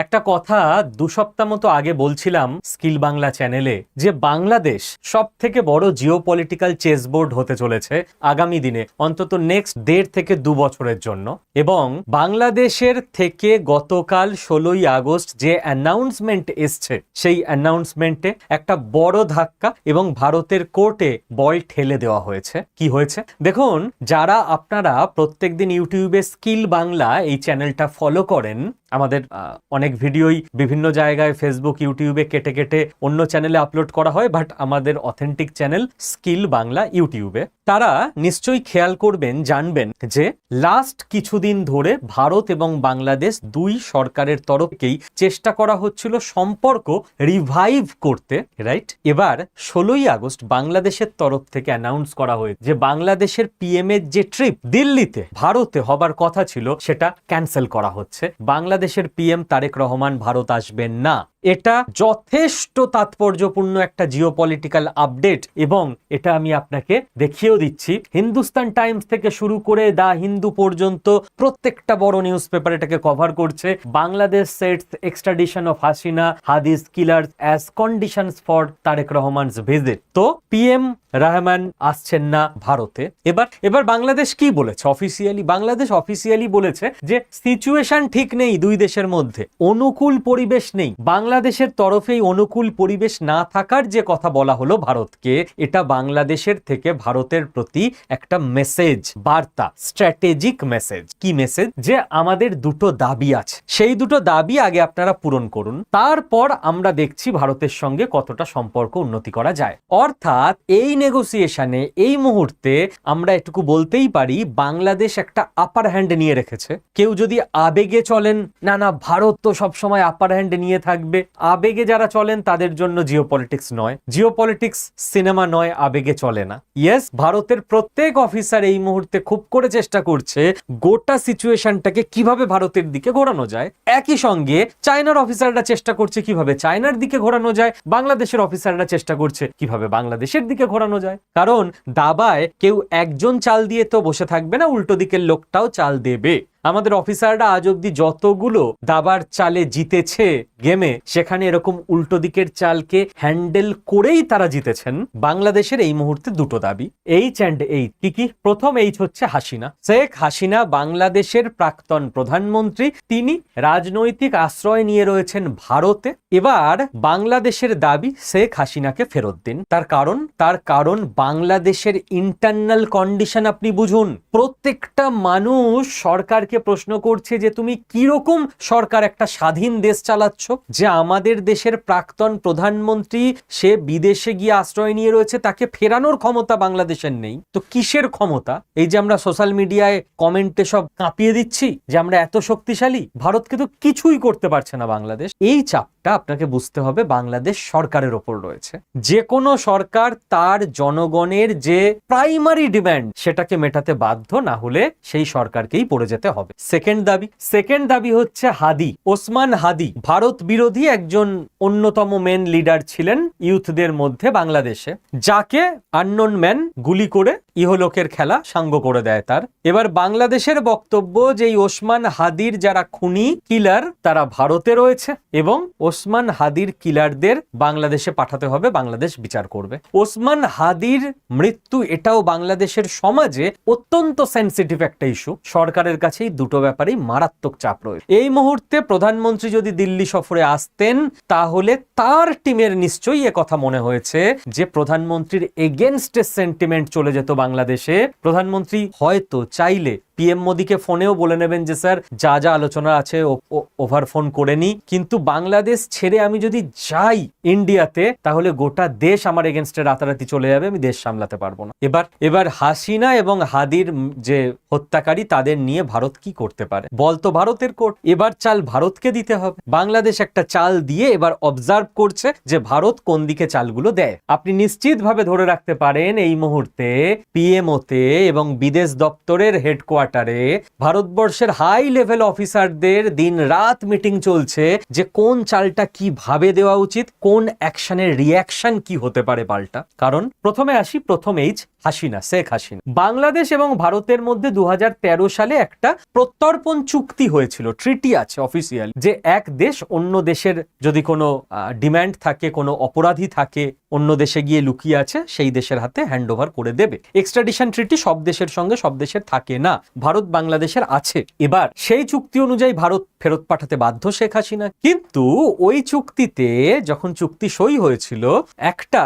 একটা কথা 2 সপ্তাহ মতো আগে বলছিলাম স্কিল বাংলা চ্যানেলে যে বাংলাদেশ সব থেকে বড় জিওপলিটিক্যাল চেসবোর্ড হতে চলেছে আগামী দিনে, অন্তত নেক্সট 1.5 থেকে 2 বছরের জন্য। এবং বাংলাদেশের থেকে গতকাল 16ই আগস্ট যে অ্যানাউন্সমেন্ট এসছে, সেই অ্যানাউন্সমেন্টে একটা বড় ধাক্কা এবং ভারতের কোর্টে বল ঠেলে দেওয়া হয়েছে। কি হয়েছে দেখুন, যারা আপনারা প্রত্যেকদিন ইউটিউবে স্কিল বাংলা এই চ্যানেলটা ফলো করেন, আমাদের অনেক ভিডিওই বিভিন্ন জায়গায় ফেসবুক ইউটিউবে কেটে কেটে অন্য চ্যানেলে আপলোড করা হয়, বাট আমাদের অথেন্টিক চ্যানেল স্কিল বাংলা ইউটিউবে, তারা নিশ্চয়ই খেয়াল করবেন, জানবেন যে লাস্ট কিছুদিন ধরে ভারত এবং বাংলাদেশ দুই সরকারের তরফকেই চেষ্টা করা হচ্ছিল সম্পর্ক রিভাইভ করতে, রাইট? এবার 16ই আগস্ট বাংলাদেশের তরফ থেকে অ্যানাউন্স করা হয়েছে যে বাংলাদেশের পিএম এর যে ট্রিপ দিল্লিতে ভারতে হবার কথা ছিল সেটা ক্যান্সেল করা হচ্ছে। বাংলাদেশের পিএম তারেক রহমান ভারত আসবেন না। এটা যথেষ্ট তাৎপর্যপূর্ণ একটা জিওপলিটিক্যাল আপডেট এবং এটা আমি আপনাকে দেখিয়েও দিচ্ছি। হিন্দুস্তান টাইমস থেকে শুরু করে দা হিন্দু পর্যন্ত প্রত্যেকটা বড় নিউজ পেপার এটাকে কভার করছে। Bangladesh sets extradition of Hasina Hadi's killers as conditions for Tarique Rahman's visit. তো পিএম রহমান আসছেন না ভারতে। এবার বাংলাদেশ কি বলেছে অফিসিয়ালি? বাংলাদেশ অফিসিয়ালি বলেছে যে সিচুয়েশন ঠিক নেই দুই দেশের মধ্যে, অনুকূল পরিবেশ নেই। বাংলাদেশের তরফেই অনুকূল পরিবেশ না থাকার যে কথা বলা হলো ভারতকে, এটা বাংলাদেশের থেকে ভারতের প্রতি একটা মেসেজ, বার্তা, স্ট্র্যাটেজিক মেসেজ। কি মেসেজ? যে আমাদের দুটো দাবি আছে, সেই দুটো দাবি আগে আপনারা পূরণ করুন, তারপর আমরা দেখছি ভারতের সঙ্গে কতটা সম্পর্ক উন্নতি করা যায়। অর্থাৎ এই নেগোসিয়েশনে এই মুহূর্তে আমরা এটুকু বলতেই পারি বাংলাদেশ একটা আপার হ্যান্ড নিয়ে রেখেছে। কেউ যদি আবেগে চলেন, না ভারত তো সবসময় আপার হ্যান্ড নিয়ে থাকবে, আবেগে যারা চলেন তাদের জন্য জিওপলিটিক্স নয়, জিওপলিটিক্স সিনেমা নয়, আবেগে চলে না। ইয়েস, ভারতের প্রত্যেক অফিসার এই মুহূর্তে খুব করে চেষ্টা করছে গোটা সিচুয়েশনটাকে কিভাবে ভারতের দিকে ঘোরানো যায়। একই সঙ্গে চায়নার অফিসাররা চেষ্টা করছে কিভাবে চায়নার দিকে ঘোরানো যায়, বাংলাদেশের অফিসাররা চেষ্টা করছে কিভাবে বাংলাদেশের দিকে ঘোরানো যায়। কারণ দাবায় কেউ একজন চাল দিয়ে তো বসে থাকবে না, উল্টো দিকের লোকটাও চাল দেবে। আমাদের অফিসাররা আজ অব্দি যতগুলো দাবার চালে জিতেছে গেমে, সেখানে এরকম উল্টো দিকের চালকে হ্যান্ডেল করেই তারা জিতেছেন। বাংলাদেশের এই মুহূর্তে দুটো দাবি, এইচ অ্যান্ড এইচ। কি? প্রথম এইচ হচ্ছে হাসিনা, শেখ হাসিনা বাংলাদেশের প্রাক্তন প্রধানমন্ত্রী, তিনি রাজনৈতিক আশ্রয় নিয়ে রয়েছেন ভারতে। এবার বাংলাদেশের দাবি শেখ হাসিনাকে ফেরত দিন। তার কারণ বাংলাদেশের ইন্টারনাল কন্ডিশন আপনি বুঝুন। প্রত্যেকটা মানুষ সরকার প্রশ্ন করছে যে তুমি কিরকম সরকার, একটা স্বাধীন দেশ চালাচ্ছ, যে আমাদের দেশের প্রাক্তন প্রধানমন্ত্রী সে বিদেশে গিয়ে আশ্রয় নিয়ে রয়েছে, তাকে ফেরানোর ক্ষমতা বাংলাদেশের নেই। তো কিসের ক্ষমতা? এই যে আমরা সোশ্যাল মিডিয়ায় কমেন্টে সব কাঁপিয়ে দিচ্ছি যে আমরা এত শক্তিশালী, ভারতকে তো কিছুই করতে পারছে না বাংলাদেশ। এই চাপটা আপনাকে বুঝতে হবে বাংলাদেশ সরকারের ওপর রয়েছে। যে কোনো সরকার তার জনগণের যে প্রাইমারি ডিমান্ড সেটাকে মেটাতে বাধ্য, না হলে সেই সরকারকেই পড়ে যেতে হবে। সেকেন্ড দাবি হচ্ছে হাদি, ওসমান হাদি ভারত বিরোধী একজন অন্যতম মেন লিডার ছিলেন ইউথদের মধ্যে বাংলাদেশে, যাকে আননোন ম্যান গুলি করে ইহলোকের খেলা সাঙ্গ করে দেয় তার। এবার বাংলাদেশের বক্তব্য যে ওসমান হাদির যারা খুনি কিলার তারা ভারতে রয়েছে এবং ওসমান হাদির কিলারদের বাংলাদেশে পাঠাতে হবে, বাংলাদেশ বিচার করবে। ওসমান হাদির মৃত্যু, এটাও বাংলাদেশের সমাজে অত্যন্ত সেন্সিটিভ একটা ইস্যু। সরকারের কাছেই দুটো ব্যাপারেই মারাত্মক চাপ রয়েছে। এই মুহূর্তে প্রধানমন্ত্রী যদি দিল্লি সফরে আসতেন, তাহলে তার টিমের নিশ্চয়ই কথা মনে হয়েছে যে প্রধানমন্ত্রীর এগেনস্টে সেন্টিমেন্ট চলে যেত বাংলাদেশে। প্রধানমন্ত্রী হয়তো চাইলে পিএম মোদীকে ফোনেও বলে নেবেন যে স্যার যা যা আলোচনা আছে ওভার ফোন করে নি, কিন্তু বাংলাদেশ ছেড়ে আমি যদি যাই ইন্ডিয়াতে, তাহলে গোটা দেশ আমার এগেনস্টে রাতারাতি চলে যাবে, আমি দেশ সামলাতে পারবো না। এবার হাসিনা এবং হাদির যে হত্যাকারী তাদের নিয়ে ভারত কি করতে পারে বলতো? ভারতের কোর্ট এবার চাল ভারতকে দিতে হবে। বাংলাদেশ একটা চাল দিয়ে এবার অবজার্ভ করছে যে ভারত কোন দিকে চালগুলো দেয়। আপনি নিশ্চিতভাবে ধরে রাখতে পারেন এই মুহূর্তে পিএমওতে এবং বিদেশ দপ্তরের হেডকোয়ার্টারে ভারতবর্ষের হাই লেভেল অফিসারদের দিন রাত মিটিং চলছে যে কোন চালটা কিভাবে দেওয়া উচিত, কোন অ্যাকশনের রিয়াকশন কি হতে পারে পাল্টা। কারণ প্রথমে আসি, প্রথম এইচ হাসিনা, শেখ হাসিনা। বাংলাদেশ এবং ভারতের মধ্যে 2013 সালে একটা প্রত্যর্পণ চুক্তি হয়েছিল, ট্রিটি আছে অফিসিয়ালি, যে এক দেশ অন্য দেশের যদি কোনো ডিমান্ড থাকে, কোনো অপরাধী থাকে অন্য দেশে গিয়ে লুকিয়ে আছে, সেই দেশের হাতে হ্যান্ড ওভার করে দেবে। এক্সট্রাডিশন ট্রিটি সব দেশের সঙ্গে সব দেশের থাকে না, ভারত বাংলাদেশের আছে। এবার সেই চুক্তি অনুযায়ী ভারত ফেরত পাঠাতে বাধ্য শেখ হাসিনা। কিন্তু ওই চুক্তিতে যখন চুক্তি সই হয়েছিল, একটা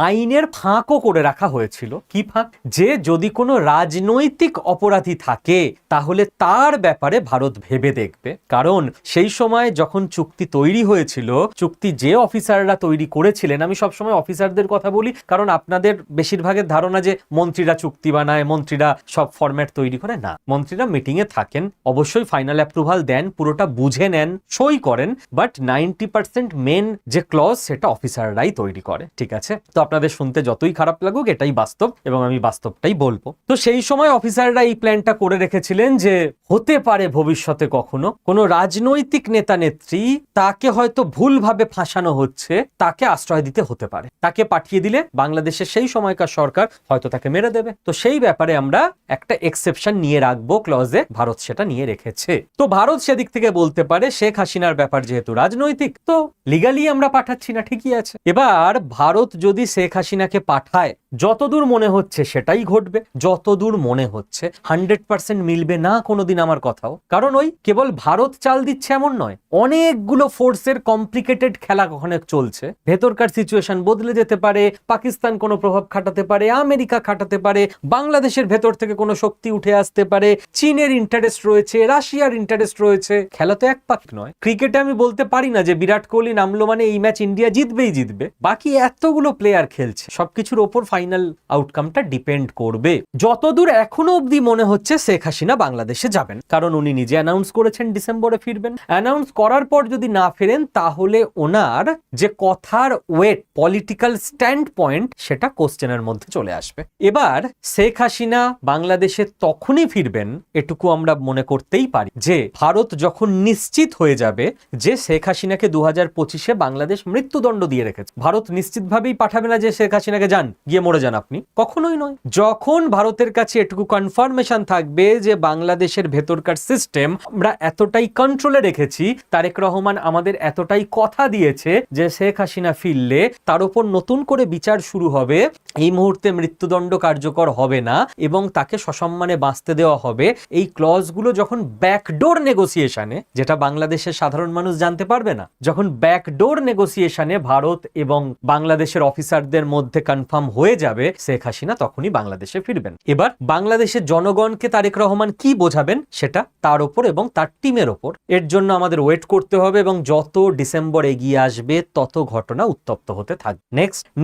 আইনের ফাঁকও করে রাখা হয়েছিল। কি ফাঁক? যে যদি কোনো রাজনৈতিক অপরাধী থাকে তাহলে তার ব্যাপারে ভারত ভেবে দেখবে। কারণ সেই সময় যখন চুক্তি তৈরি হয়েছিল, চুক্তি যে অফিসাররা তৈরি করেছিলেন, আমি সবসময় অফিসারদের কথা বলি কারণ আপনাদের বেশিরভাগের ধারণা যে মন্ত্রীরা চুক্তি বানায়, মন্ত্রীরা সব ফরম্যাট তৈরি করে। না, মন্ত্রীরা মিটিং এ থাকেন, অবশ্যই ফাইনাল অ্যাপ্রুভাল দেন, পুরোটা বুঝে নেন, সই করেন, বাট 90% মেন যে ক্লজ সেটা অফিসাররাই তৈরি করে। ঠিক আছে, তো আপনাদের শুনতে যতই খারাপ লাগুক এটাই বাস্তব এবং আমি বাস্তবটাই বলবো। তো সেই সময় অফিসাররা এই প্ল্যানটা করে রেখেছিলেন যে হতে পারে ভবিষ্যতে কখনো কোনো রাজনৈতিক নেতা নেত্রী, তাকে হয়তো ভুলভাবে ফাঁসানো হচ্ছে, তাকে আশ্রয় দিতে হতে পারে, তাকে পাঠিয়ে দিলে বাংলাদেশের সেই সময়কার সরকার হয়তো তাকে মেরে দেবে। তো সেই ব্যাপারে আমরা একটা এক্সেপশন নিয়ে রাখবো ক্লজে, ভারত সেটা নিয়ে রেখেছে। তো ভারত সেদিক থেকে বলতে পারে শেখ হাসিনার ব্যাপার যেহেতু রাজনৈতিক, তো লিগালি আমরা পাঠাচ্ছি না, ঠিকই আছে। এবার ভারত যদি শেখ হাসিনাকে পাঠায়, যতদূর মনে হচ্ছে সেটাই ঘটবে, যতদূর মনে হচ্ছে 100% মিলবে না কোনোদিন আমার কথাও। কারণ ওই কেবল ভারত চাল দিচ্ছে এমন নয়, অনেকগুলো ফোর্সের কমপ্লিকেটেড খেলা ওখানে চলছে। ভেতরকার সিচুয়েশন বদলে যেতে পারে, পাকিস্তান কোনো প্রভাব খাটাতে পারে, আমেরিকা খাটাতে পারে, বাংলাদেশের ভেতর থেকে কোনো শক্তি উঠে আসতে পারে, চীনের ইন্টারেস্ট রয়েছে, রাশিয়ার ইন্টারেস্ট রয়েছে। খেলা তো এক পাক নয়। ক্রিকেটে আমি বলতে পারি না যে বিরাট কোহলি নামলো মানে এই ম্যাচ ইন্ডিয়া জিতবেই জিতবে, বাকি এতগুলো প্লেয়ার খেলছে, সবকিছুর ওপর ফাইনাল আউটকামটা ডিপেন্ড করবে। যতদূর এখনো অবধি মনে হচ্ছে শেখ হাসিনা বাংলাদেশে যাবেন, কারণ উনি নিজে অ্যানাউন্স করেছেন ডিসেম্বরে ফিরবেন। অ্যানাউন্স করার পর যদি না ফেরেন তাহলে ওনার যে কথার ওয়েট, পলিটিক্যাল স্ট্যান্ড পয়েন্ট, সেটা কোশ্চেনের মধ্যে চলে আসবে। এবার শেখ হাসিনা বাংলাদেশে তখনই ফিরবেন, এটুকু আমরা মনে করতেই পারি, যে ভারত যখন নিশ্চিত হয়ে যাবে যে শেখ হাসিনাকে 2025-এ বাংলাদেশ মৃত্যুদণ্ড দিয়ে রেখেছে। ভারত নিশ্চিতভাবেই পাঠাবে না যে শেখ হাসিনাকে যান, গিয়ে মরে যান আপনি, কখনোই নয়। যখন ভারতের কাছে এটুকু কনফার্মেশন থাকবে যে বাংলাদেশের ভেতরকার সিস্টেম আমরা এতটাই কন্ট্রোলে রেখেছি, তারেক রহমান আমাদের এতটাই কথা দিয়েছে যে শেখ হাসিনা ফিরলে তার উপর নতুন করে বিচার শুরু হবে, এই মুহূর্তে মৃত্যুদণ্ড কার্যকর হবে না এবং তাকে সসম্মানে বাঁচতে দেওয়া হবে। এই ক্লজগুলো যখন ব্যাকডোর নেগোসিয়েশনে, যেটা বাংলাদেশের সাধারণ মানুষ জানতে পারবে না, যখন ব্যাকডোর নেগোসিয়েশনে ভারত এবং বাংলাদেশের অফিসারদের মধ্যে কনফার্ম হয়ে যাবে, শেখ হাসিনা তখনই বাংলাদেশে ফিরবেন। এবার বাংলাদেশের জনগণকে তারেক রহমান কি বোঝাবেন সেটা তার ওপর এবং তার টিমের ওপর। এর জন্য আমাদের ওয়েট করতে হবে এবং যত ডিসেম্বর এগিয়ে আসবে তত ঘটনা উত্তপ্ত হতে থাকবে।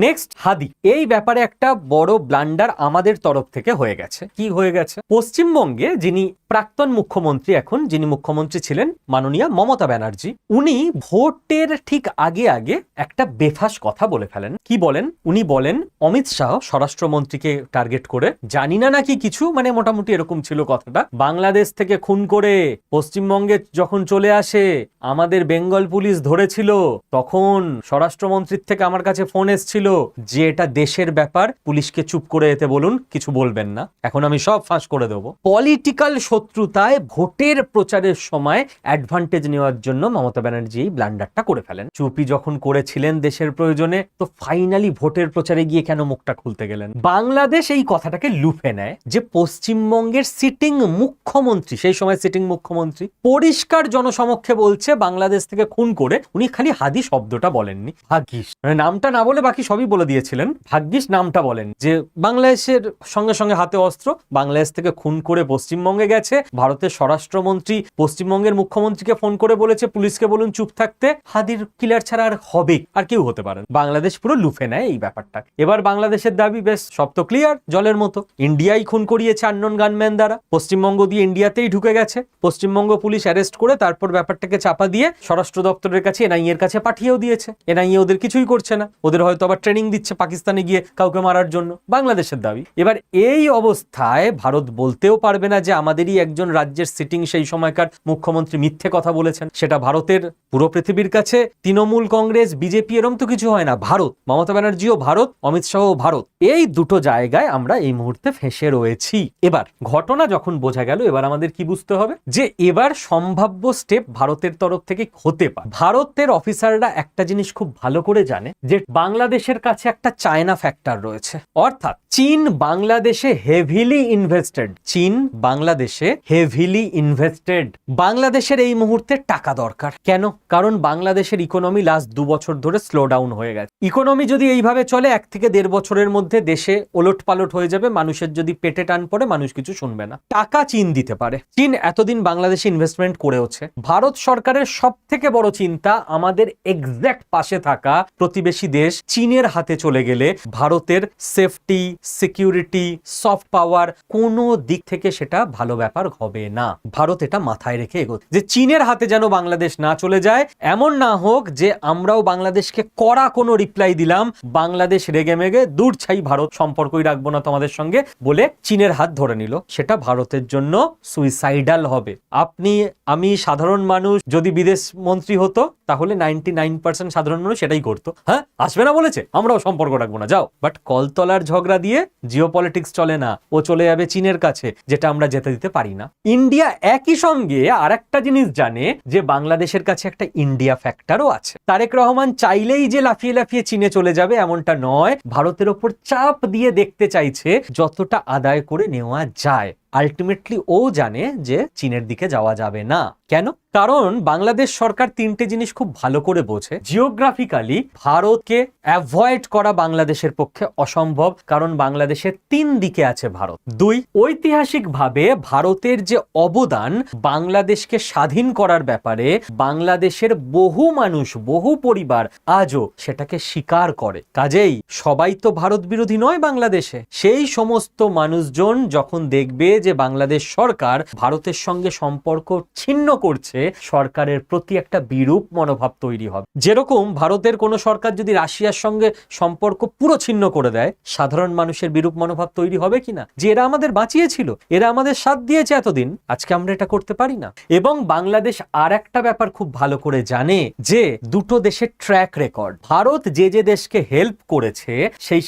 নেক্সট হাদি। এই ব্যাপারে একটা বড় ব্লান্ডার আমাদের তরফ থেকে হয়ে গেছে। কি হয়ে গেছে? পশ্চিমবঙ্গে যিনি প্রাক্তন মুখ্যমন্ত্রী, এখন যিনি মুখ্যমন্ত্রী ছিলেন মাননীয়া মমতা ব্যানার্জি, উনি ভোটের ঠিক আগে আগে একটা বেফাস কথা বলে ফেলেন। কি বলেন? উনি বলেন অমিত শাহ স্বরাষ্ট্রমন্ত্রীকে টার্গেট করে, জানি না নাকি কিছু, মানে মোটামুটি এরকম ছিল কথাটা, বাংলাদেশ থেকে খুন করে পশ্চিমবঙ্গে যখন চলে আসে আমাদের বেঙ্গল পুলিশ ধরেছিল, তখন স্বরাষ্ট্রমন্ত্রীর থেকে আমার কাছে ফোন এসেছিল যে এটা দেশের ব্যাপার, পুলিশকে চুপ করে যেতে বলুন, কিছু বলবেন না, এখন আমি সব ফাঁস করে দেবো। পলিটিক্যাল শত্রুতায় ভোটের প্রচারের সময় অ্যাডভান্টেজ নেওয়ার জন্য মমতা ব্যানার্জি এই ব্লান্ডারটা করে ফেলেন। চুপি যখন করেছিলেন দেশের প্রয়োজনে, তো ফাইনালি ভোটের প্রচারে গিয়ে কেন মুখটা খুলতে গেলেন? বাংলাদেশ এই কথাটাকে লুফে নেয় যে পশ্চিমবঙ্গের সিটিং মুখ্যমন্ত্রী, সেই সময় সিটিং মুখ্যমন্ত্রী পরিষ্কার জনসমক্ষে বলছে বাংলাদেশ থেকে খুন করে, উনি খালি হাদি শব্দটা বলেননি, ভাগ্যিস, মানে নামটা না বলে বাকি সবই বলে দিয়েছিলেন, ভাগ্যিস নামটা বলেন, যে বাংলাদেশের সঙ্গে সঙ্গে হাতে অস্ত্র, বাংলাদেশ থেকে খুন করে পশ্চিমবঙ্গে গেছে, ভারতের স্বরাষ্ট্রমন্ত্রী পশ্চিমবঙ্গের মুখ্যমন্ত্রীকে ফোন করে বলেছে পুলিশকে বলুন চুপ থাকতে। হাদির কিলার ছাড়া আর হবে আর কেউ হতে পারেন। বাংলাদেশ পুরো লুফে নেয় এই ব্যাপারটা। এবার বাংলাদেশের দাবি বেশ সব তো ক্লিয়ার, জলের মতো, ইন্ডিয়াই খুন করিয়েছে আননোন গানম্যান দ্বারা, পশ্চিমবঙ্গ দিয়ে ইন্ডিয়াতেই ঢুকে গেছে, পশ্চিমবঙ্গ পুলিশ অ্যারেস্ট করে তারপর ব্যাপারটাকে চাপা দিয়ে স্বরাষ্ট্র দপ্তরের কাছে, এনআইএ এর কাছে পাঠিয়েও দিয়েছে। এনআইএ ওদের কিছুই করছে না, ওদের হয়তো আবার ট্রেনিং দিচ্ছে পাকিস্তানে গিয়ে কাউকে মারার জন্য, বাংলাদেশের দাবি। এবার এই অবস্থায় ভারত বলতেও পারবে না যে আমাদেরই একজন রাজ্যের সিটিং সেই সময়কার মুখ্যমন্ত্রী মিথ্যে কথা বলেছেন। সেটা ভারতের পুরো পৃথিবীর কাছে তৃণমূল, কংগ্রেস, বিজেপি এরম তো কিছু হয় না, ভারত, মমতা ব্যানার্জিও ভারত, অমিত শাহ ভারত। ভারত, এই দুটো জায়গায় আমরা এই মুহূর্তে ফেঁসে রয়েছি। এবার ঘটনা যখন বোঝা গেল, এবার আমাদের কি বুঝতে হবে যে এবার সম্ভাব্য স্টেপ ভারতের তরফ থেকে হতে পারে। ভারতের অফিসাররা একটা জিনিস খুব ভালো করে জানে যে বাংলাদেশের কাছে একটা চায়না ফ্যাক্টর রয়েছে, অর্থাৎ চীন বাংলাদেশে হেভিলি ইনভেস্টেড। চীন বাংলাদেশে হেভিলি ইনভেস্টেড। বাংলাদেশের এই মুহূর্তে টাকা দরকার। কেন? কারণ বাংলাদেশের ইকোনমি লাস্ট 2 বছর ধরে স্লো ডাউন হয়ে গেছে। ইকোনমি যদি এইভাবে চলে 1 থেকে 1.5 বছরের মধ্যে দেশে ওলট পালট হয়ে যাবে। মানুষের যদি পেটে টান পড়ে, মানুষ কিছু শুনবে না। টাকা চীন দিতে পারে। চীন এতদিন বাংলাদেশে ইনভেস্টমেন্ট করেওছে। ভারত সরকারের সব থেকে বড় চিন্তা আমাদের এক্স্যাক্ট পাশে থাকা প্রতিবেশী দেশ চীনের হাতে চলে গেলে ভারতের সেফটি, সিকিউরিটি, সফট পাওয়ার কোনো দিক থেকে সেটা ভালো ব্যাপার হবে না। ভারত এটা মাথায় রেখে এগোচ্ছে যে চীনের হাতে যেন বাংলাদেশ না চলে যায়। এমন না হোক যে আমরাও বাংলাদেশকে কড়া কোনো রিপ্লাই দিলাম, বাংলাদেশ রেগে মেগে দূর ছাই, ভারত সম্পর্কই রাখবো না তোমাদের সঙ্গে বলে চীনের হাত ধরে নিল। সেটা ভারতের জন্য সুইসাইডাল হবে। আপনি, আমি সাধারণ মানুষ যদি বিদেশ মন্ত্রী হতো, তাহলে 99% সাধারণ মানুষ সেটাই করতো। হ্যাঁ, আসবে না বলেছে, আমরাও সম্পর্ক রাখবো না, যাও। বাট কলতলার ঝগড়া দিয়ে জিওপলিটিক্স চলে না। ও চলে যাবে চীনের কাছে, যেটা আমরা যেতে দিতে পারি না। ইন্ডিয়া একই সঙ্গে আর একটা জিনিস জানে যে বাংলাদেশের কাছে একটা ইন্ডিয়া ফ্যাক্টরও আছে। তারেক রহমান চাইলেই যে লাফিয়ে লাফিয়ে চীনে চলে যাবে এমনটা নয়। ভারতের ওপর চাপ দিয়ে দেখতে চাইছে যতটা আদায় করে নেওয়া যায়। আলটিমেটলি ও জানে যে চীনের দিকে যাওয়া যাবে না। কেন? কারণ বাংলাদেশ সরকার 3টে জিনিস খুব ভালো করে বোঝে। জিওগ্রাফিক্যালি ভারতকে অ্যাভয়েড করা বাংলাদেশের পক্ষে অসম্ভব, কারণ বাংলাদেশের 3 দিকে আছে ভারত। 2, ঐতিহাসিকভাবে ভারতের যে অবদান বাংলাদেশকে স্বাধীন করার ব্যাপারে, বাংলাদেশের বহু মানুষ, বহু পরিবার আজও সেটাকে স্বীকার করে। কাজেই সবাই তো ভারত বিরোধী নয় বাংলাদেশে। সেই সমস্ত মানুষজন যখন দেখবে যে বাংলাদেশ সরকার ভারতের সঙ্গে সম্পর্ক ছিন্ন করছে, সরকারের প্রতি একটা বিরূপ মনোভাব তৈরি হবে। যেরকম ভারতের কোন সরকার যদি রাশিয়ার সঙ্গে সম্পর্ক পুরো ছিন্ন করে দেয়, সাধারণ মানুষের বিরূপ মনোভাব তৈরি হবে কিনা যে এরা আমাদের বাঁচিয়েছিল, এরা আমাদের সাথ দিয়েছে এতদিন, আজকে আমরা এটা করতে পারি না। এবং বাংলাদেশ আর একটা ব্যাপার খুব ভালো করে জানে যে দুটো দেশের ট্র্যাক রেকর্ড। ভারত যে যে দেশকে হেল্প করেছে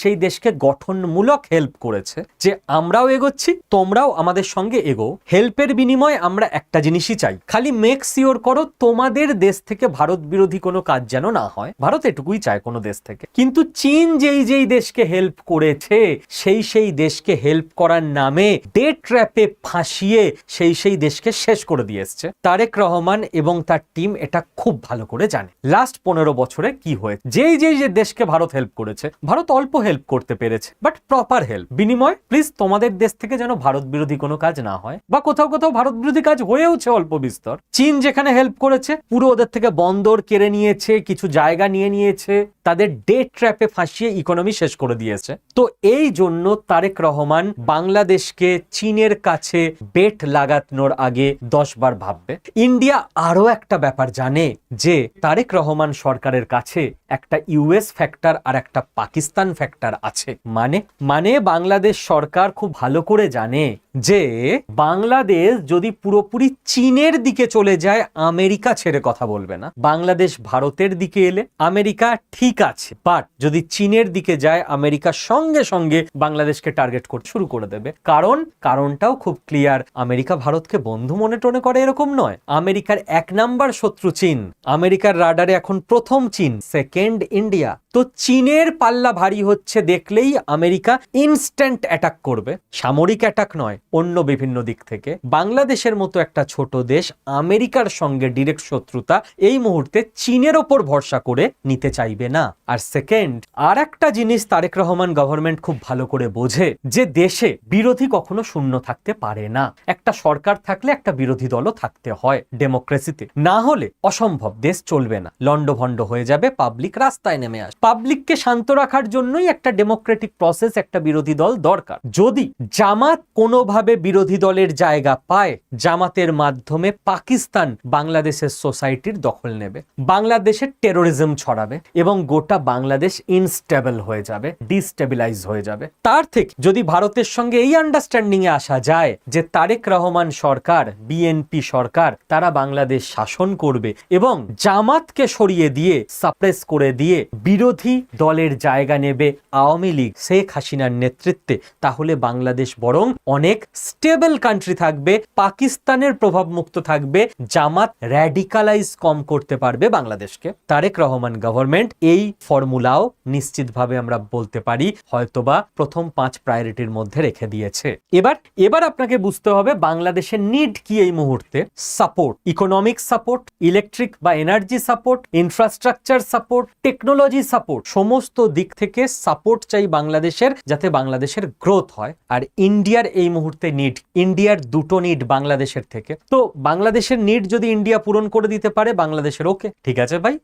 সেই দেশকে গঠনমূলক হেল্প করেছে, যে আমরাও এগোচ্ছি, তোমরাও আমাদের সঙ্গে এগো। হেল্পের বিনিময়ে আমরা একটা জিনিসই চাই, খালি মেক শিওর করো তোমাদের দেশ থেকে ভারত বিরোধী কোনো কাজ যেন না হয়। ভারত এটুকুই চায় কোনো দেশ থেকে। কিন্তু চীন যেই দেশকে হেল্প করেছে সেই দেশকে হেল্প করার নামে ডে ট্র্যাপে ফাঁসিয়ে সেই দেশকে শেষ করে দিয়ে এসছে। তারেক রহমান এবং তার টিম এটা খুব ভালো করে জানে। লাস্ট 15 বছরে কি হয়েছে, যেই যে দেশকে ভারত হেল্প করেছে, ভারত অল্প হেল্প করতে পেরেছে, বাট প্রপার হেল্প। বিনিময় প্লিজ তোমাদের দেশ থেকে যেন ভারত বিরোধী কোনো কাজ না হয়, বা কোথাও ভারত বিরোধী কাজ হয়েওছে অল্প বিস্তর। চীন যেখানে হেল্প করেছে পুরো ওদের থেকে বন্দর কেড়ে নিয়েছে, কিছু জায়গা নিয়ে নিয়েছে, তাদের ডে ট্র্যাপে ফাঁসিয়ে ইকোনমি শেষ করে দিয়েছে। তো এই জন্য তারেক রহমান বাংলাদেশকে চীনের কাছে বেট লাগানোর আগে 10 বার ভাববে। ইন্ডিয়া আরো একটা ব্যাপার জানে যে তারেক রহমান সরকারের কাছে একটা ইউএস ফ্যাক্টর আর একটা পাকিস্তান ফ্যাক্টর আছে। মানে বাংলাদেশ সরকার খুব ভালো করে জানে যে বাংলাদেশ যদি পুরোপুরি চীনের দিকে চলে যায়, আমেরিকা ছেড়ে কথা বলবে না। বাংলাদেশ ভারতের দিকে এলে আমেরিকা ঠিক আছে, বাট যদি চীনের দিকে যায়, আমেরিকা সঙ্গে সঙ্গে বাংলাদেশকে টার্গেট করতে শুরু করে দেবে। কারণটাও খুব ক্লিয়ার। আমেরিকা ভারতকে বন্ধু মনে টনে করে এরকম নয়। আমেরিকার 1 নাম্বার শত্রু চীন। আমেরিকার রাডারে এখন প্রথম চীন, সেকেন্ড ইন্ডিয়া। তো চীনের পাল্লা ভারী হচ্ছে দেখলেই আমেরিকা ইনস্ট্যান্ট অ্যাটাক করবে। সামরিক অ্যাটাক নয়, অন্য বিভিন্ন দিক থেকে। বাংলাদেশের মতো একটা ছোট দেশ আমেরিকার সঙ্গে ডিরেক্ট শত্রুতা এই মুহূর্তে চীনের ওপর ভরসা করে নিতে চাইবে না। আর সেকেন্ড, আর একটা জিনিস তারেক রহমান গভর্নমেন্ট খুব ভালো করে বোঝে যে দেশে বিরোধী কখনো শূন্য থাকতে পারে না। একটা সরকার থাকলে একটা বিরোধী দলও থাকতে হয় ডেমোক্রেসিতে, না হলে অসম্ভব, দেশ চলবে না, লন্ডভন্ড হয়ে যাবে, পাবলিক রাস্তায় নেমে আসবে। পাবলিককে শান্ত রাখার জন্যই একটা ডেমোক্রেটিক প্রসেস, একটা বিরোধী দল দরকার। যদি জামাত কোনোভাবে বিরোধী দলের জায়গা পায়, জামাতের মাধ্যমে পাকিস্তান বাংলাদেশের সোসাইটির দখল নেবে, বাংলাদেশের টেরোরিজম ছড়াবে এবং গোটা বাংলাদেশ ইনস্টেবল হয়ে যাবে, ডিস্টেবিলাইজ হয়ে যাবে। তার থেকে যদি ভারতের সঙ্গে এই আন্ডারস্ট্যান্ডিং এ আসা যায় যে তারেক রহমান সরকার, বিএনপি সরকার, তারা বাংলাদেশ শাসন করবে এবং জামাতকে সরিয়ে দিয়ে, সাপ্রেস করে দিয়ে বিরোধী বিরোধী দলের জায়গা নেবে আওয়ামী লীগ শেখ হাসিনার নেতৃত্বে, তাহলে বাংলাদেশ বরং অনেক স্টেবল কান্ট্রি থাকবে, পাকিস্তানের প্রভাব মুক্ত থাকবে, জামাত র্যাডিকালাইজ কম করতে পারবে বাংলাদেশকে। তারেক রহমান গভর্নমেন্ট এই ফর্মুলাও নিশ্চিতভাবে আমরা বলতে পারি হয়তোবা প্রথম 5 প্রায়োরিটির মধ্যে রেখে দিয়েছে। এবার আপনাকে বুঝতে হবে বাংলাদেশের নিড কি এই মুহূর্তে। সাপোর্ট, ইকোনমিক সাপোর্ট, ইলেকট্রিক বা energy support, infrastructure support, technology support, সমস্ত দিক থেকে সাপোর্ট চাই বাংলাদেশের, যাতে বাংলাদেশের গ্রোথ হয়। আর ইন্ডিয়ার এই মুহূর্তে নিড, ইন্ডিয়ার দুটো নিড বাংলাদেশের থেকে। তো বাংলাদেশের নিড যদি ইন্ডিয়া পূরণ করে দিতে পারে বাংলাদেশের ওকে, ঠিক আছে ভাই,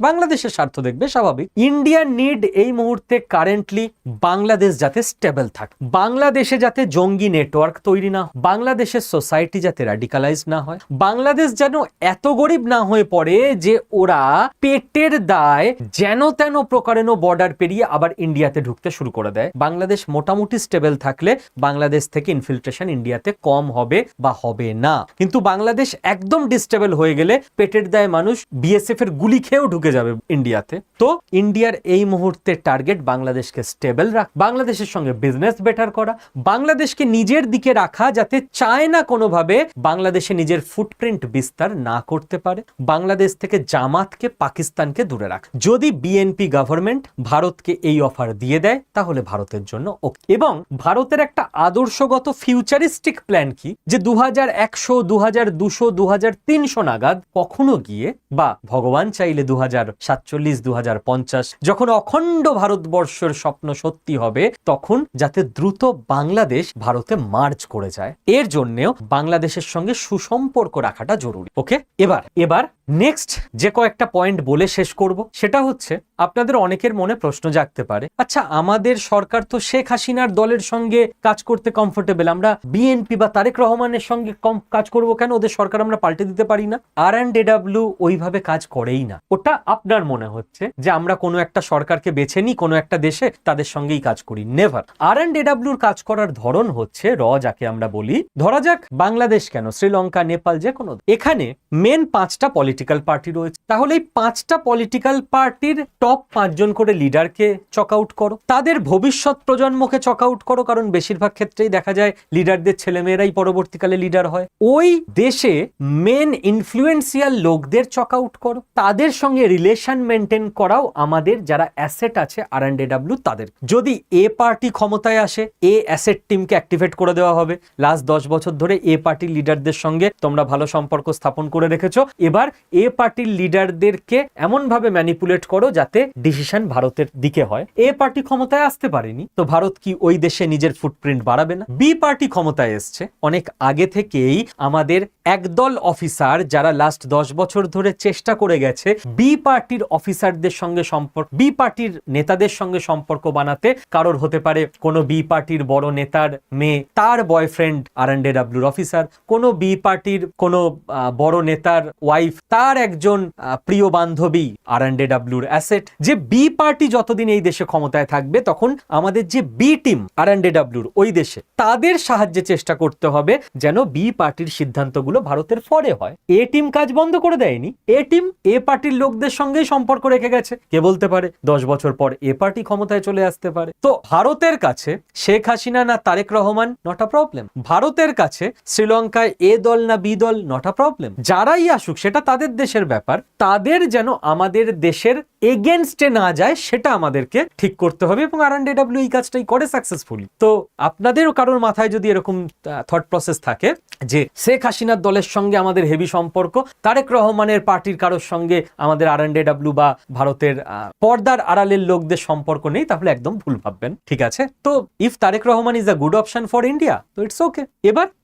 বাংলাদেশের স্বার্থ দেখবে, স্বাভাবিক। ইন্ডিয়ার নিড এই মুহূর্তে কারেন্টলি বাংলাদেশ যাতে স্টেবল থাকে, বাংলাদেশে যাতে জঙ্গি নেটওয়ার্ক তৈরি না, বাংলাদেশের সোসাইটি যাতে র্যাডিকালাইজ না হয়, বাংলাদেশ যেন এত গরিব না হয়ে পড়ে যে ওরা পেটের দায় যেন তেন প্রকারেণ বর্ডার পেরিয়ে আবার ইন্ডিয়াতে ঢুকতে শুরু করে দেয়। বাংলাদেশ মোটামুটি স্টেবল থাকলে বাংলাদেশ থেকে ইনফিল্ট্রেশন ইন্ডিয়াতে কম হবে বা হবে না। কিন্তু বাংলাদেশ একদম ডিস্টেবল হয়ে গেলে পেটের দায় মানুষ বিএসএফ এর গুলি খেয়েও ঢুকে যাবে ইন্ডিয়াতে। তো ইন্ডিয়ার এই মুহূর্তে টার্গেট বাংলাদেশকে স্টেবল রাখা, বাংলাদেশের সঙ্গে বিজনেস বেটার করা, বাংলাদেশকে নিজের দিকে রাখা, যাতে চায় না কোনোভাবে বাংলাদেশে নিজের ফুটপ্রিন্ট বিস্তার না করতে পারে, বাংলাদেশ থেকে জামাতকে পাকিস্তানকে দূরে রাখা। যদি বিএনপি গভর্নমেন্ট ভারতকে এই অফার দিয়ে দেয় তাহলে ভারতের জন্য ওকে। এবং ভারতের একটা আদর্শগত ফিউচারিস্টিক প্ল্যান কি, যে 2100, 2200, 2300 নাগাদ কখনো গিয়ে, বা ভগবান চাইলে 2047, 2050 যখন অখণ্ড ভারতবর্ষের স্বপ্ন সত্যি হবে, তখন যাতে দ্রুত বাংলাদেশ ভারতে মার্জ করে যায়। এর জন্যেও বাংলাদেশের সঙ্গে সুসম্পর্ক রাখাটা জরুরি। ওকে, এবার নেক্সট যে কয়েকটা পয়েন্ট বলে শেষ করব, সেটা হচ্ছে আপনাদের অনেকের মনে প্রশ্ন জাগতে পারে, আচ্ছা আমাদের সরকার তো শেখ হাসিনার দলের সঙ্গে কাজ করতে কমফোর্টেবল, আমরা বিএনপি বা তারেক রহমানের সঙ্গে কাজ করব কেন? ওদের সরকার আমরা পাল্টে দিতে পারি না? R&AW ওইভাবে কাজ করেই না। ওটা আপনার মনে হচ্ছে যে আমরা কোনো একটা সরকারকে বেছে নিই কোনো একটা দেশে, তাদের সঙ্গেই কাজ করি, নেভার। R&AWর কাজ করার ধরন হচ্ছে যাকে আমরা বলি, ধরা যাক বাংলাদেশ কেন, শ্রীলঙ্কা, নেপাল, যে কোনো, এখানে মেন 5টা পলিটিক্যাল পার্টি রয়েছে। তাহলে এই 5টা পলিটিক্যাল পার্টির টপ 5 জন করে লিডারকে চক আউট করো, তাদের ভবিষ্যৎ প্রজন্মকে চক আউট করো, কারণ বেশিরভাগ ক্ষেত্রেই দেখা যায় লিডারদের ছেলেমেয়েরাই পরবর্তীকালে লিডার হয়। ওই দেশে মেন ইনফ্লুয়েন্সিয়াল লোকদের চক আউট করো, তাদের সঙ্গে রিলেশন মেনটেন করাও আমাদের যারা অ্যাসেট আছে R&AW তাদের। যদি এ পার্টি ক্ষমতায় আসে, এ অ্যাসেট টিমকে অ্যাক্টিভেট করে দেওয়া হবে। লাস্ট 10 বছর ধরে এ পার্টির লিডারদের সঙ্গে তোমরা ভালো সম্পর্ক স্থাপন করে রেখেছো, এবার এ পার্টির লিডারদেরকে এমন ভাবে ম্যানিপুলেট করো যাতে ডিসিশন ভারতের দিকে হয়। এ পার্টি ক্ষমতায় আসতে পারেনি, তো ভারত কি ওই দেশে নিজের ফুটপ্রিন্ট বাড়াবে না? বি পার্টি ক্ষমতায় এসছে, অনেক আগে থেকেই আমাদের একদল অফিসার যারা লাস্ট 10 বছর ধরে চেষ্টা করে গেছে বি পার্টির অফিসারদের সঙ্গে সম্পর্ক, বি পার্টির নেতাদের সঙ্গে সম্পর্ক বানাতে। কারোর হতে পারে কোনো বি পার্টির বড় নেতার মেয়ে, তার বয়ফ্রেন্ড R&AWর অফিসার, কোনো বি পার্টির কোনো বড় নেতার ওয়াইফ, তার একজন প্রিয় বান্ধবী R&AWর অ্যাসেট। যে বি পার্টি যতদিন এই দেশে ক্ষমতায় থাকবে, তখন আমাদের যে বি টিম R&AWর ওই দেশে, তাদের সাহায্যে চেষ্টা করতে হবে যেন বি পার্টির সিদ্ধান্তগুলো ভারতের ফরে হয়। এ টিম কাজ বন্ধ করে দেয়নি, এ টিম এ পার্টির লোকদের সঙ্গেই সম্পর্ক রেখে গেছে। কে বলতে পারে 10 বছর পর এ পার্টি ক্ষমতায় চলে আসতে পারে। তো ভারতের কাছে শেখ হাসিনা না Tarique Rahman not a problem, ভারতের কাছে শ্রীলঙ্কায় এ দল না বি দল নট আ প্রবলেম। যারাই আসুক সেটা তাদের দেশের ব্যাপার, তাদের যেন আমাদের দেশের এগেনস্টে না যায় সেটা আমাদেরকে ঠিক করতে হবে, এবং R&AW এই কাজটাই করে সাকসেসফুলি। তো আপনাদেরও কারোর মাথায় যদি এরকম থট প্রসেস থাকে যে শেখ হাসিনার দলের সঙ্গে আমাদের হেভি সম্পর্ক, তারেক রহমানের পার্টির কারোর সঙ্গে আমাদের R&AW বা ভারতের পর্দার আড়ালের লোকদের সম্পর্ক নেই, তাহলে একদম ভুল ভাববেন, ঠিক আছে? তো if Tarique Rahman is a good option for India, তো ইটস ওকে।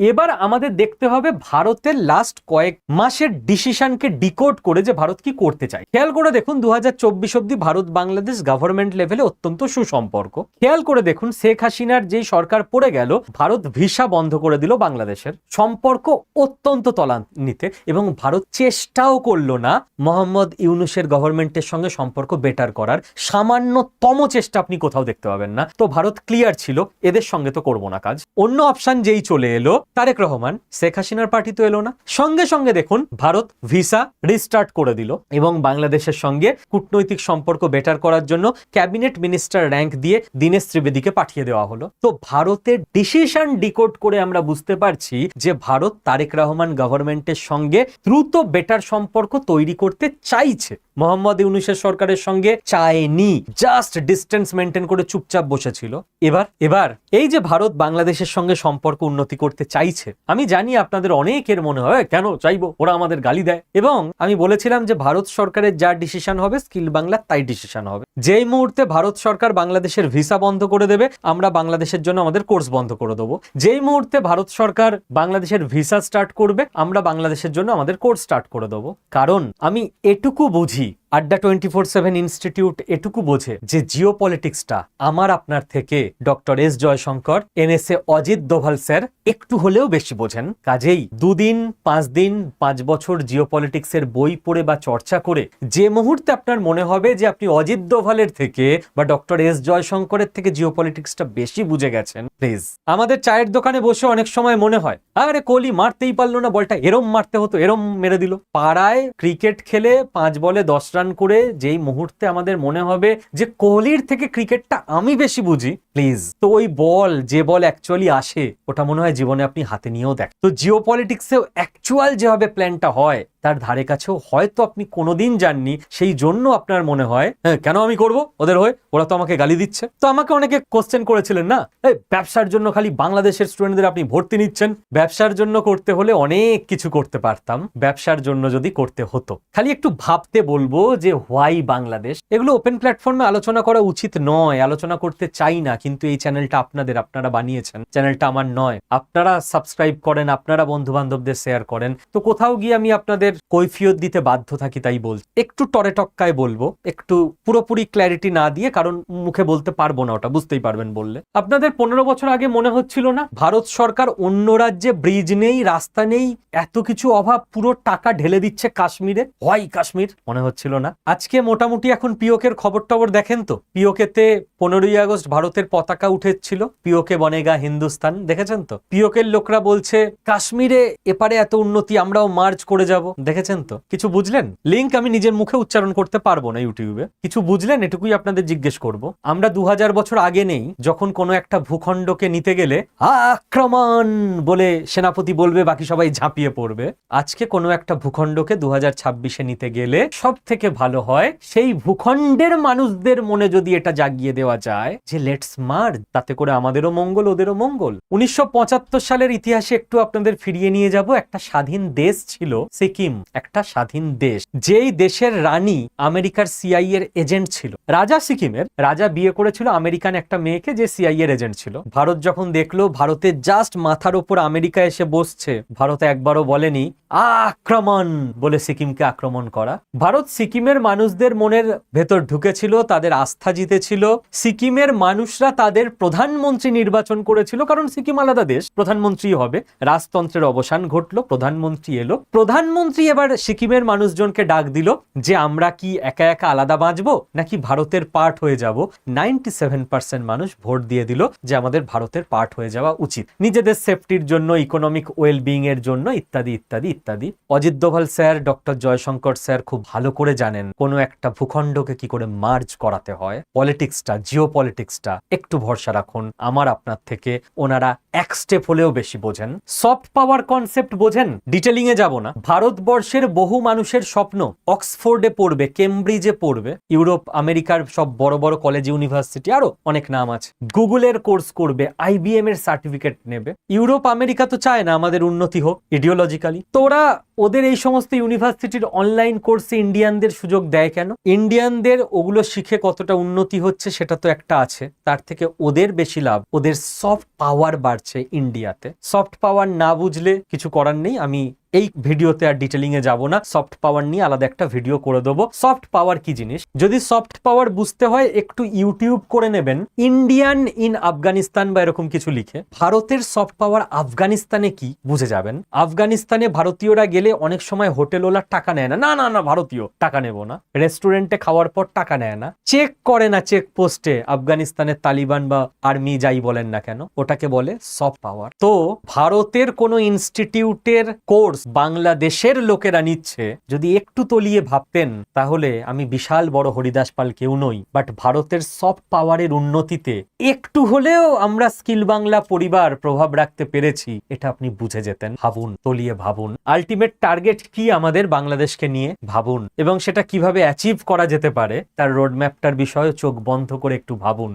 এবার আমাদের দেখতে হবে ভারতের লাস্ট কয়েক মাসের ডিসিশনকে ডিকোড করে যে ভারত কি করতে চায়। খেয়াল করে দেখুন 2024 অব্দি ভারত বাংলাদেশ গভর্নমেন্ট লেভেলে অত্যন্ত সুসম্পর্ক। খেয়াল করে দেখুন শেখ হাসিনার যেই সরকার পড়ে গেল, ভারত ভিসা বন্ধ করে দিল বাংলাদেশের, সম্পর্ক অত্যন্ত তলানিতে, এবং ভারত চেষ্টাও করলো না মোহাম্মদ ইউনূসের গভর্নমেন্টের সঙ্গে সম্পর্ক বেটার করার, সামান্যতম চেষ্টা আপনি কোথাও দেখতে পাবেন না। তো ভারত ক্লিয়ার ছিল এদের সঙ্গে তো করবো না কাজ। অন্য অপশন যেই চলে এলো তারেক রহমান, শেখ হাসিনার পার্টি তো এলো না, সঙ্গে সঙ্গে দেখুন ভারত ভিসা রিস্টার্ট করে দিল এবং বাংলাদেশের সঙ্গে কূটনৈতিক কূটনৈতিক সম্পর্ক বেটার করার জন্য ক্যাবিনেট মিনিস্টার র্যাঙ্ক দিয়ে দীনেশ ত্রিবেদীকে পাঠিয়ে দেওয়া হলো। তো ভারতের ডিসিশন ডিকোড করে আমরা বুঝতে পারছি যে ভারত তারেক রহমান গভর্নমেন্টের সঙ্গে দ্রুত বেটার সম্পর্ক তৈরি করতে চাইছে। মোহাম্মদ ইউনূসের সরকারের সঙ্গে চায়নি, জাস্ট ডিস্টেন্স মেনটেন করে চুপচাপ বসেছিল। এবার এই যে ভারত বাংলাদেশের সঙ্গে সম্পর্ক উন্নতি করতে চাইছে, আমি জানি আপনাদের অনেকের মনে হয় কেন চাইবো, ওরা আমাদের গালি দেয়। এবং আমি বলেছিলাম যে ভারত সরকারের যা ডিসিশন হবে স্কিল বাংলা তাই ডিসিশন হবে। যেই মুহূর্তে ভারত সরকার বাংলাদেশের ভিসা বন্ধ করে দেবে, আমরা বাংলাদেশের জন্য আমাদের কোর্স বন্ধ করে দেবো। যেই মুহূর্তে ভারত সরকার বাংলাদেশের ভিসা স্টার্ট করবে, আমরা বাংলাদেশের জন্য আমাদের কোর্স স্টার্ট করে দেবো। কারণ আমি এটুকু বুঝি, আড্ডা 24/7 ইনস্টিটিউট এটুকু বোঝে যে জিও পলিটিক্সটা আমার আপনার থেকে doctor S Jaishankar, NSA Ajit Doval sir একটু হলেও বেশি বোঝেন। কাজেই 2 দিন 5 দিন 5 বছর জিও পলিটিক্সের বই পড়ে বা চর্চা করে যে মুহূর্তে আপনার মনে হবে যে আপনি অজিত দোভালের থেকে বা ডক্টর এস জয়শঙ্করের থেকে জিও পলিটিক্সটা বেশি বুঝে গেছেন, প্লিজ। আমাদের চায়ের দোকানে বসে অনেক সময় মনে হয় আরে কোহলি মারতেই পারলো না, বলটা এরম মারতে হতো, এরম মেরে দিল। পাড়ায় ক্রিকেট খেলে 5 বলে 10 রান করে যেই মুহূর্তে আমাদের মনে হবে যে কোহলির থেকে ক্রিকেটটা আমি বেশি বুঝি, প্লিজ, তো ওই বল যে বল অ্যাকচুয়ালি আসে ওটা মনে হয় জীবনে আপনি হাতে নিয়েও দেখ। তো জিও পলিটিক্সেও অ্যাকচুয়াল যেভাবে প্ল্যানটা হয় তার ধারে কাছেও হয়তো আপনি কোনোদিন যাননি, সেই জন্য আপনার মনে হয় হ্যাঁ কেন আমি করব ওদের হয়ে, ওরা তো আমাকে গালি দিচ্ছে। তো আমাকে অনেকে কোশ্চেন করেছিলেন না, এই ব্যবসার জন্য খালি বাংলাদেশের স্টুডেন্টদের আপনি ভর্তি নিচ্ছেন। ব্যবসার জন্য করতে হলে অনেক কিছু করতে পারতাম, ব্যবসার জন্য যদি করতে হতো। খালি একটু ভাবতে বলবো যে হোয়াই বাংলাদেশ, এগুলো ওপেন প্ল্যাটফর্মে আলোচনা করা উচিত নয়, আলোচনা করতে চাই না, কিন্তু এই চ্যানেলটা আপনাদের, আপনারা বানিয়েছেন, চ্যানেলটা আমার নয়, আপনারা সাবস্ক্রাইব করেন, আপনারা বন্ধু বান্ধবদের শেয়ার করেন। তো কোথাও গিয়ে আমি আপনাদের কৈফিয়ত দিতে বাধ্য থাকি, তাই বলছি। একটু টরে টক্কায় বলবো, একটু পুরোপুরি ক্ল্যারিটি না দিয়ে, কারণ মুখে বলতে পারবো না, ওটা বুঝতেই পারবেন বললে। আপনাদের 15 বছর আগে মনে হচ্ছিল না ভারত সরকার অন্য রাজ্যে ব্রিজ নেই, রাস্তা নেই, এত কিছু অভাব, পুরো টাকা ঢেলে দিচ্ছে কাশ্মীরে, হোয়াই কাশ্মীর, মনে হচ্ছিল না? আজকে মোটামুটি এখন পিওকের খবর টবর দেখেন তো, পিওকেতে 15ই আগস্ট ভারতের পতাকা উঠেছিল, পিওকে বনেগা হিন্দুস্তান, দেখেছেন তো? পিওকের লোকরা বলছে কাশ্মীরে এপারে এত উন্নতি, আমরাও মার্চ করে যাব, দেখেছেন তো? কিছু বুঝলেন? লিংক আমি নিজের মুখে উচ্চারণ করতে পারবো না ইউটিউবে। কিছু বুঝলেন? এটুকুই আপনাদের জিজ্ঞেস করব। আমরা 2000 বছর আগে নেই, যখন কোনো একটা ভূখণ্ডকে নিতে গেলে আক্রমণ বলে সেনাপতি বলবে, বাকি সবাই ঝাঁপিয়ে পড়বে। আজকে কোনো একটা ভূখণ্ডকে 2026-এ নিতে গেলে সব থেকে ভালো হয় সেই ভূখণ্ডের মানুষদের মনে যদি এটা জাগিয়ে দেওয়া যায় যে লেটস মার্চ, তাতে করে আমাদেরও মঙ্গল, ওদেরও মঙ্গল। 1975 সালের ইতিহাসে একটু আপনাদের ফিরিয়ে নিয়ে যাব। একটা স্বাধীন দেশ ছিল সিকিম, একটা স্বাধীন দেশ, যেই দেশের রানী আমেরিকার সিআই এর এজেন্ট ছিল। রাজা সিকিমের রাজা বিয়ে করেছিল আমেরিকান একটা মেয়েকে, যে সিআই এর এজেন্ট ছিল। ভারত যখন দেখলো ভারতের জাস্ট মাথার উপর আমেরিকা এসে বসছে, ভারত একবারও বলেনি আক্রমণ বলে সিকিমকে আক্রমণ করা। ভারত সিকিমের মানুষদের মনের ভেতর ঢুকেছিল, তাদের আস্থা জিতেছিল। সিকিমের মানুষরা তাদের প্রধানমন্ত্রী নির্বাচন করেছিল, কারণ সিকিম আলাদা দেশ, প্রধানমন্ত্রী হবে। রাজতন্ত্রের অবসান ঘটলো, প্রধানমন্ত্রী এলো। প্রধানমন্ত্রী এবার সিকিমের মানুষজনকে ডাক দিল যে আমরা কি একা একা আলাদা বাঁচবো নাকি ভারতের পার্ট হয়ে যাব। 97% মানুষ ভোট দিয়ে দিল যে আমাদের ভারতের পার্ট হয়ে যাওয়া উচিত, নিজেদের সেফটির জন্য, ইকোনমিক ওয়েলবিং এর জন্য, ইত্যাদি ইত্যাদি ইত্যাদি। Ajit Doval sir, doctor Jaishankar sir খুব ভালো করে জানেন কোনো একটা ভূখণ্ডকে কি করে মার্জ করাতে হয়। পলিটিক্সটা, জিও পলিটিক্সটা একটু ভরসা রাখুন আমার আপনার থেকে, ওনারা এক স্টেপ হলেও বেশি বোঝেন। সফট পাওয়ার কনসেপ্ট বোঝেন, ডিটেলিং এ যাব না। ভারতবর্ষের বহু মানুষের স্বপ্ন অক্সফোর্ডে পড়বে, কেমব্রিজে পড়বে, ইউরোপ আমেরিকার সব বড় বড় কলেজ ইউনিভার্সিটি, আরো অনেক নাম আছে, গুগলের কোর্স করবে, আইবিএম এর সার্টিফিকেট নেবে। ইউরোপ আমেরিকা তো চায় না আমাদের উন্নতি হোক ইডিওলজিক্যালি, তো ওরা ওদের এই সমস্ত ইউনিভার্সিটির অনলাইন কোর্সে ইন্ডিয়ানদের সুযোগ দেয় কেন? ইন্ডিয়ানদের ওগুলো শিখে কতটা উন্নতি হচ্ছে সেটা তো একটা আছে, তার থেকে ওদের বেশি লাভ, ওদের সফট পাওয়ার বাড়ছে ইন্ডিয়াতে। সফট পাওয়ার না বুঝলে কিছু করার নেই, আমি এই ভিডিওতে আর ডিটেলিং এ যাব না, সফট পাওয়ার নিয়ে আলাদা একটা ভিডিও করে দেবো। সফট পাওয়ার কি জিনিস যদি সফট পাওয়ার বুঝতে হয় একটু ইউটিউব করে নেবেন, ইন্ডিয়ান ইন আফগানিস্তান বা এরকম কিছু লিখে, ভারতের সফট পাওয়ার আফগানিস্তানে কি বুঝে যাবেন। আফগানিস্তানে ভারতীয়রা গেলে অনেক সময় হোটেলওয়ালা টাকা নেয় না, না না না ভারতীয় টাকা নেব না, রেস্টুরেন্টে খাওয়ার পর টাকা নেয় না, চেক করে না চেক পোস্টে, আফগানিস্তানের তালিবান বা আর্মি যাই বলেন না কেন, ওটাকে বলে সফট পাওয়ার। তো ভারতের কোনো ইনস্টিটিউটের কোর্স বাংলাদেশের লোকেরা নিচ্ছে, যদি একটু তলিয়ে ভাবতেন তাহলে আমি বিশাল বড় হরিদাস পাল কেউ নই, বাট ভারতের সফট পাওয়ারের উন্নতিতে একটু হলেও আমরা স্কিল বাংলা পরিবার প্রভাব রাখতে পেরেছি, এটা আপনি বুঝে যেতেন। ভাবুন, তলিয়ে ভাবুন, আলটিমেট টার্গেট কি আমাদের বাংলাদেশকে নিয়ে ভাবুন, এবং সেটা কিভাবে অ্যাচিভ করা যেতে পারে তার রোডম্যাপটার বিষয়ে চোখ বন্ধ করে একটু ভাবুন।